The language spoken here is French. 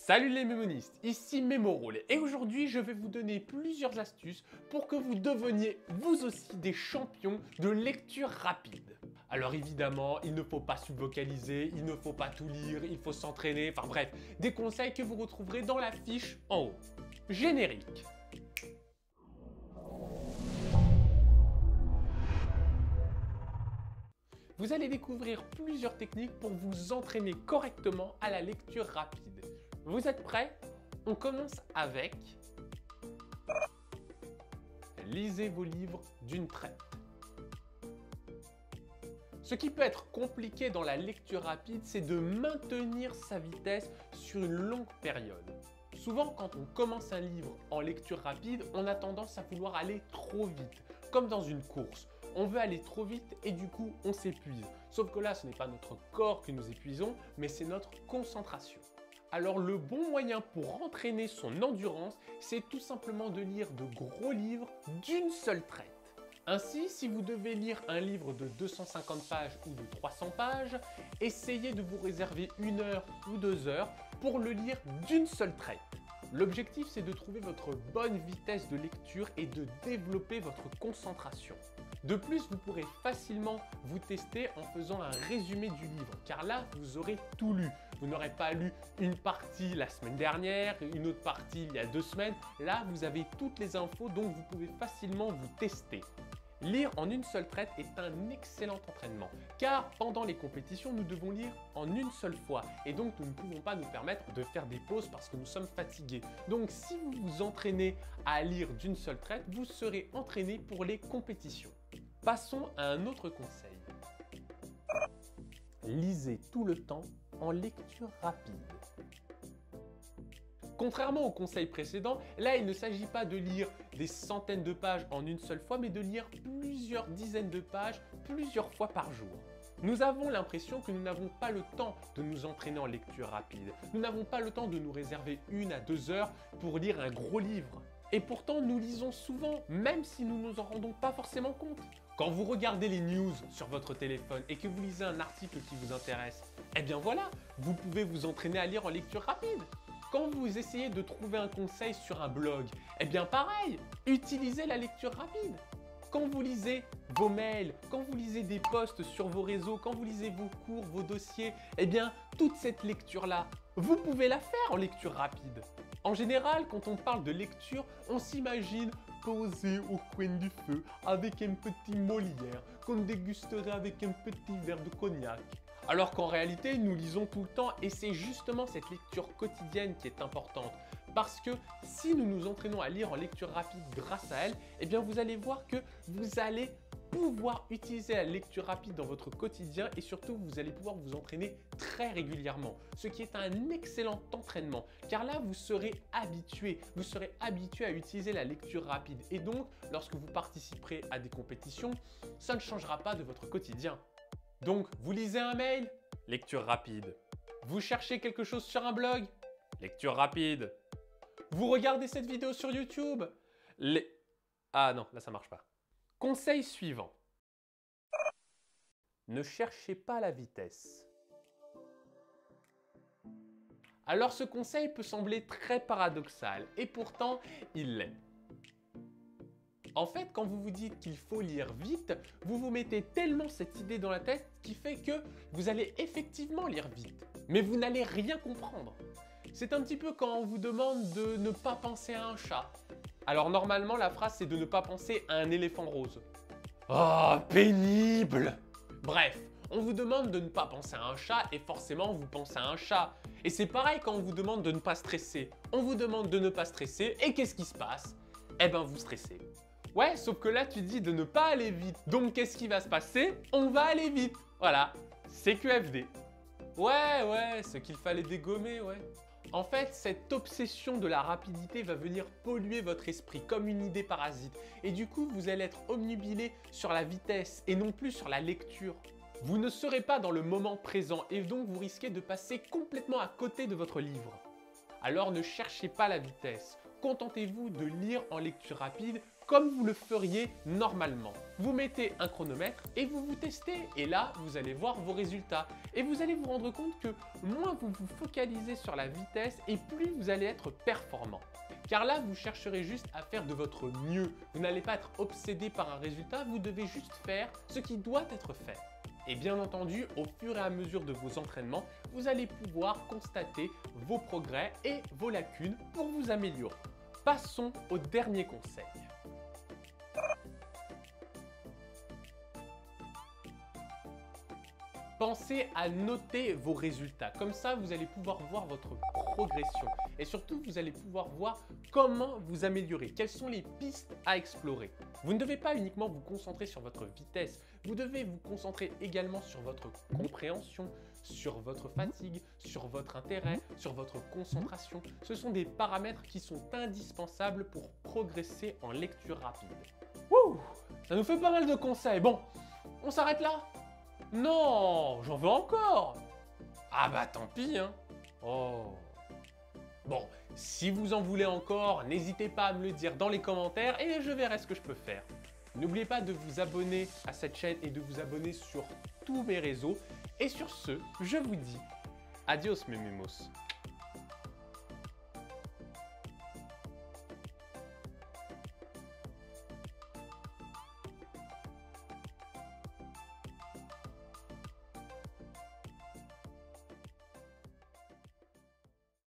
Salut les mémonistes, ici Mémorole et aujourd'hui je vais vous donner plusieurs astuces pour que vous deveniez vous aussi des champions de lecture rapide. Alors évidemment, il ne faut pas subvocaliser, il ne faut pas tout lire, il faut s'entraîner, enfin bref, des conseils que vous retrouverez dans la fiche en haut. Générique. Vous allez découvrir plusieurs techniques pour vous entraîner correctement à la lecture rapide. Vous êtes prêts? On commence avec... Lisez vos livres d'une traite. Ce qui peut être compliqué dans la lecture rapide, c'est de maintenir sa vitesse sur une longue période. Souvent, quand on commence un livre en lecture rapide, on a tendance à vouloir aller trop vite, comme dans une course. On veut aller trop vite et du coup, on s'épuise. Sauf que là, ce n'est pas notre corps que nous épuisons, mais c'est notre concentration. Alors le bon moyen pour entraîner son endurance, c'est tout simplement de lire de gros livres d'une seule traite. Ainsi, si vous devez lire un livre de 250 pages ou de 300 pages, essayez de vous réserver 1 heure ou 2 heures pour le lire d'une seule traite. L'objectif, c'est de trouver votre bonne vitesse de lecture et de développer votre concentration. De plus, vous pourrez facilement vous tester en faisant un résumé du livre, car là, vous aurez tout lu. Vous n'aurez pas lu une partie la semaine dernière, une autre partie il y a 2 semaines. Là, vous avez toutes les infos, donc vous pouvez facilement vous tester. Lire en une seule traite est un excellent entraînement, car pendant les compétitions, nous devons lire en une seule fois, et donc nous ne pouvons pas nous permettre de faire des pauses parce que nous sommes fatigués. Donc si vous vous entraînez à lire d'une seule traite, vous serez entraîné pour les compétitions. Passons à un autre conseil. Lisez tout le temps en lecture rapide. Contrairement au conseil précédent, là il ne s'agit pas de lire des centaines de pages en une seule fois, mais de lire plusieurs dizaines de pages plusieurs fois par jour. Nous avons l'impression que nous n'avons pas le temps de nous entraîner en lecture rapide. Nous n'avons pas le temps de nous réserver 1 à 2 heures pour lire un gros livre. Et pourtant, nous lisons souvent, même si nous ne nous en rendons pas forcément compte. Quand vous regardez les news sur votre téléphone et que vous lisez un article qui vous intéresse, eh bien voilà, vous pouvez vous entraîner à lire en lecture rapide. Quand vous essayez de trouver un conseil sur un blog, eh bien pareil, utilisez la lecture rapide. Quand vous lisez vos mails, quand vous lisez des posts sur vos réseaux, quand vous lisez vos cours, vos dossiers, eh bien toute cette lecture-là, vous pouvez la faire en lecture rapide. En général, quand on parle de lecture, on s'imagine posé au coin du feu avec un petit Molière qu'on dégusterait avec un petit verre de cognac. Alors qu'en réalité, nous lisons tout le temps et c'est justement cette lecture quotidienne qui est importante. Parce que si nous nous entraînons à lire en lecture rapide grâce à elle, eh bien vous allez voir que vous allez pouvoir utiliser la lecture rapide dans votre quotidien et surtout vous allez pouvoir vous entraîner très régulièrement, ce qui est un excellent entraînement car là vous serez habitué à utiliser la lecture rapide et donc lorsque vous participerez à des compétitions, ça ne changera pas de votre quotidien. Donc, vous lisez un mail? Lecture rapide. Vous cherchez quelque chose sur un blog? Lecture rapide. Vous regardez cette vidéo sur YouTube? Ah non, là ça marche pas. Conseil suivant. Ne cherchez pas la vitesse. Alors ce conseil peut sembler très paradoxal et pourtant il l'est. En fait, quand vous vous dites qu'il faut lire vite, vous vous mettez tellement cette idée dans la tête qui fait que vous allez effectivement lire vite. Mais vous n'allez rien comprendre. C'est un petit peu quand on vous demande de ne pas penser à un chat. Alors normalement, la phrase c'est de ne pas penser à un éléphant rose. Oh, pénible! Bref, on vous demande de ne pas penser à un chat et forcément vous pensez à un chat. Et c'est pareil quand on vous demande de ne pas stresser. On vous demande de ne pas stresser et qu'est-ce qui se passe? Eh ben vous stressez. Ouais, sauf que là, tu dis de ne pas aller vite. Donc, qu'est-ce qui va se passer? On va aller vite. Voilà, c'est QFD. Ouais, ce qu'il fallait dégommer, ouais. En fait, cette obsession de la rapidité va venir polluer votre esprit comme une idée parasite. Et du coup, vous allez être obnubilé sur la vitesse et non plus sur la lecture. Vous ne serez pas dans le moment présent et donc vous risquez de passer complètement à côté de votre livre. Alors ne cherchez pas la vitesse. contentez-vous de lire en lecture rapide comme vous le feriez normalement. Vous mettez un chronomètre et vous vous testez. Et là, vous allez voir vos résultats. Et vous allez vous rendre compte que moins vous vous focalisez sur la vitesse et plus vous allez être performant. Car là, vous chercherez juste à faire de votre mieux. Vous n'allez pas être obsédé par un résultat, vous devez juste faire ce qui doit être fait. Et bien entendu, au fur et à mesure de vos entraînements, vous allez pouvoir constater vos progrès et vos lacunes pour vous améliorer. Passons au dernier conseil. Pensez à noter vos résultats. Comme ça, vous allez pouvoir voir votre progression. Et surtout, vous allez pouvoir voir comment vous améliorer. Quelles sont les pistes à explorer. Vous ne devez pas uniquement vous concentrer sur votre vitesse. Vous devez vous concentrer également sur votre compréhension, sur votre fatigue, sur votre intérêt, sur votre concentration. Ce sont des paramètres qui sont indispensables pour progresser en lecture rapide. Wouh! Ça nous fait pas mal de conseils. Bon, on s'arrête là? Non, j'en veux encore. Ah bah tant pis, hein. Oh. Bon, si vous en voulez encore, n'hésitez pas à me le dire dans les commentaires et je verrai ce que je peux faire. N'oubliez pas de vous abonner à cette chaîne et de vous abonner sur tous mes réseaux. Et sur ce, je vous dis adios mes mimos.